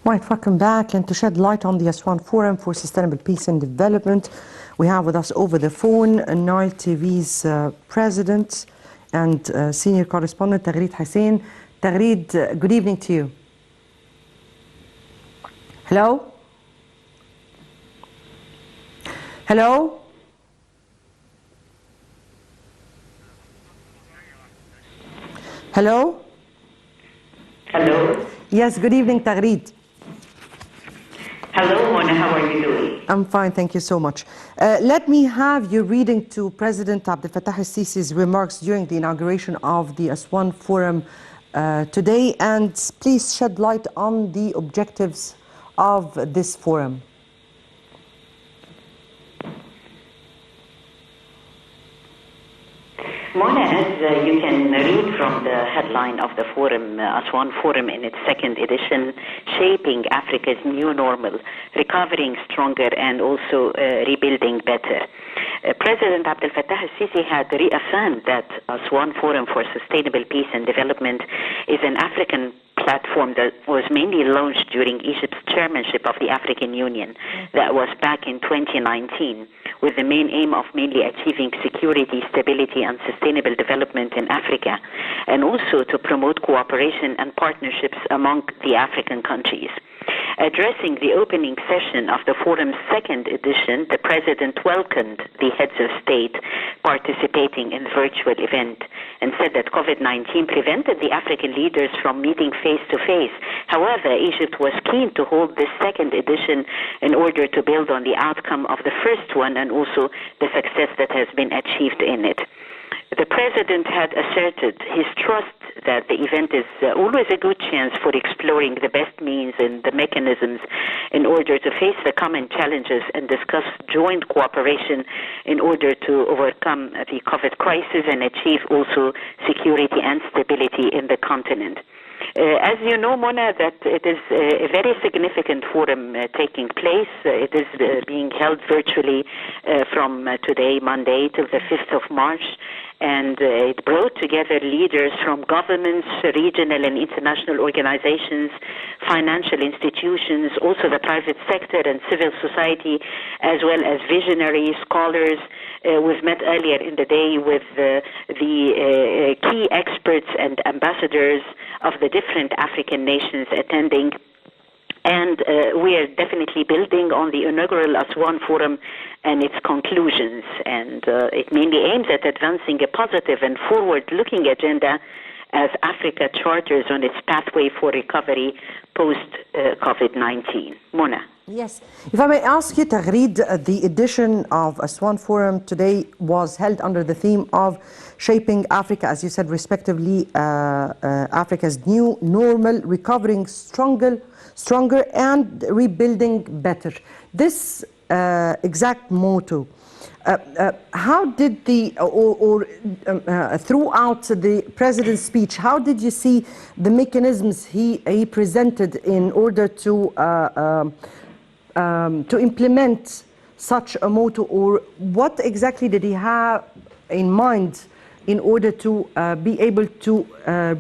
Right, welcome back. And to shed light on the Aswan Forum for Sustainable Peace and Development, we have with us over the phone Nile TV's president and senior correspondent Taghreed Hussien. Taghreed, good evening to you. Hello? Hello? Hello? Hello? Yes, good evening, Taghreed. Hello, Mona, how are you doing? I'm fine, thank you so much. Let me have your reading to President Abdel Fattah al-Sisi's remarks during the inauguration of the Aswan Forum today, and please shed light on the objectives of this forum. Mona, as you can read from the headline of the forum, Aswan Forum in its second edition, Shaping Africa's New Normal, Recovering Stronger and also Rebuilding Better. President Abdel Fattah al-Sisi had reaffirmed that Aswan Forum for Sustainable Peace and Development is an African platform that was mainly launched during Egypt's chairmanship of the African Union. That was back in 2019, with the main aim of mainly achieving security, stability, and sustainable development in Africa, and also to promote cooperation and partnerships among the African countries. Addressing the opening session of the forum's second edition, the President welcomed the heads of state participating in the virtual event and said that COVID-19 prevented the African leaders from meeting face-to-face. However, Egypt was keen to hold this second edition in order to build on the outcome of the first one and also the success that has been achieved in it. The President had asserted his trust that the event is always a good chance for exploring the best means and the mechanisms in order to face the common challenges and discuss joint cooperation in order to overcome the COVID crisis and achieve also security and stability in the continent. As you know, Mona, that it is a very significant forum taking place. It is being held virtually from today, Monday, till the 5th of March. And it brought together leaders from governments, regional and international organizations, financial institutions, also the private sector and civil society, as well as visionaries, scholars. We've met earlier in the day with the key experts and ambassadors of the different African nations attending. And we are definitely building on the inaugural Aswan Forum and its conclusions. And it mainly aims at advancing a positive and forward-looking agenda as Africa charters on its pathway for recovery post-COVID-19. Mona. Yes. If I may ask you, Taghreed, the edition of Aswan Forum today was held under the theme of Shaping Africa, as you said, respectively, Africa's new normal, recovering stronger and rebuilding better. This exact motto, how did throughout the president's speech, how did you see the mechanisms he presented in order to implement such a motto, or what exactly did he have in mind in order to be able to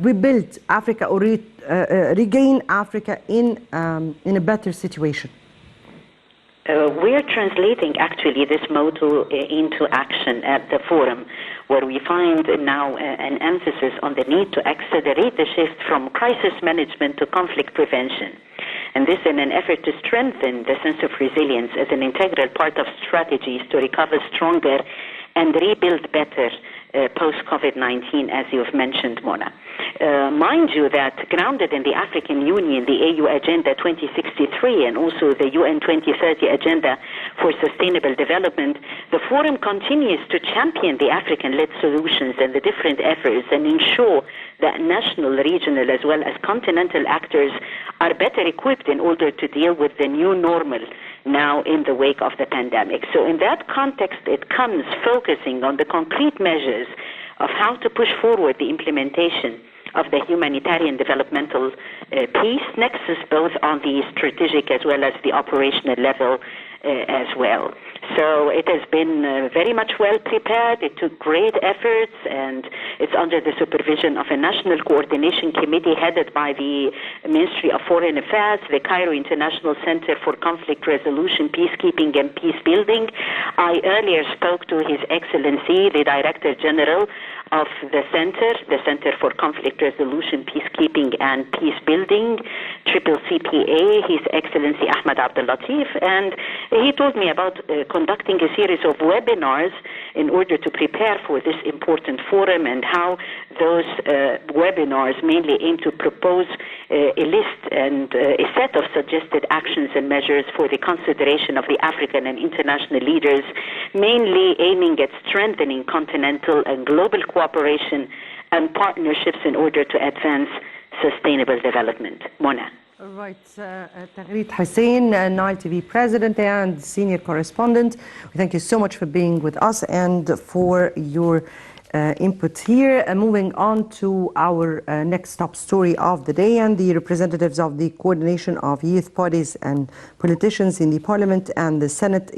rebuild Africa or regain Africa in a better situation? We're translating actually this motto into action at the forum, where we find now an emphasis on the need to accelerate the shift from crisis management to conflict prevention. And this in an effort to strengthen the sense of resilience as an integral part of strategies to recover stronger and rebuild better post-COVID-19, as you've mentioned, Mona. Mind you that grounded in the African Union, the AU Agenda 2063, and also the UN 2030 Agenda for Sustainable Development, the Forum continues to champion the African-led solutions and the different efforts and ensure that national, regional, as well as continental actors are better equipped in order to deal with the new normal now in the wake of the pandemic. So in that context, it comes focusing on the concrete measures of how to push forward the implementation of the humanitarian developmental peace nexus, both on the strategic as well as the operational level as well. So it has been very much well prepared. It took great efforts, and it's under the supervision of a national coordination committee headed by the Ministry of Foreign Affairs, the Cairo International Center for Conflict Resolution, Peacekeeping and Peace Building. I earlier spoke to His Excellency, the Director General of the Center for Conflict Resolution, Peacekeeping and Peace Building, CCCPA, His Excellency Ahmed Abdel Latif, and he told me about conducting a series of webinars in order to prepare for this important forum, and how those webinars mainly aim to propose a list and a set of suggested actions and measures for the consideration of the African and international leaders, mainly aiming at strengthening continental and global cooperation and partnerships in order to advance sustainable development. Mona. All right, Taghreed Hussien, Nile TV president and senior correspondent, we thank you so much for being with us and for your input here. Moving on to our next top story of the day, and the representatives of the coordination of youth parties and politicians in the Parliament and the Senate